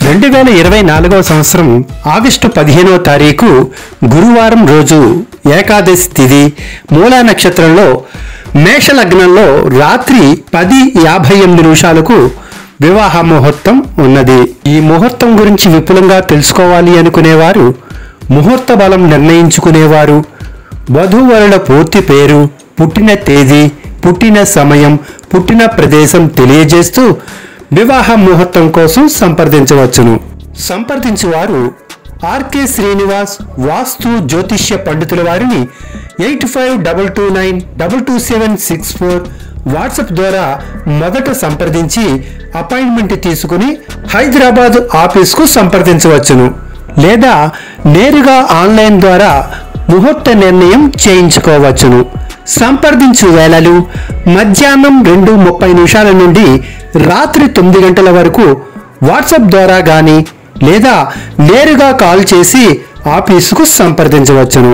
2024వ సంవత్సరం ఆగస్టు 15వ తారీఖు గురువారం రోజు ఏకాదశి తిథి మూలా నక్షత్రంలో మేష లగ్నంలో రాత్రి 10:58 వివాహ ముహూర్తం ఉన్నది. ఈ ముహూర్తం గురించి విపులంగా తెలుసుకోవాలి అనుకునేవారు, ముహూర్త బలం నిర్ణయించుకునేవారు, వధూవరుల పూర్తి పేరు, పుట్టిన తేదీ, పుట్టిన సమయం, పుట్టిన ప్రదేశం తెలియజేస్తూ వివాహ ముహూర్తం కోసం సంప్రదించవచ్చును. సంప్రదించువారు ఆర్కే శ్రీనివాస్ వాస్తు జ్యోతిష్య పండితుల వారిని 8522922764 వాట్సాప్ ద్వారా మొదట సంప్రదించి అపాయింట్మెంట్ తీసుకుని హైదరాబాద్ ఆఫీస్కు సంప్రదించవచ్చును. లేదా నేరుగా ఆన్లైన్ ద్వారా ముహూర్త నిర్ణయం చేయించుకోవచ్చును. సంప్రదించు వేళలు మధ్యాహ్నం 2:30 నుండి రాత్రి 9 గంటల వరకు వాట్సాప్ ద్వారా కానీ లేదా నేరుగా కాల్ చేసి ఆఫీసుకు సంప్రదించవచ్చును.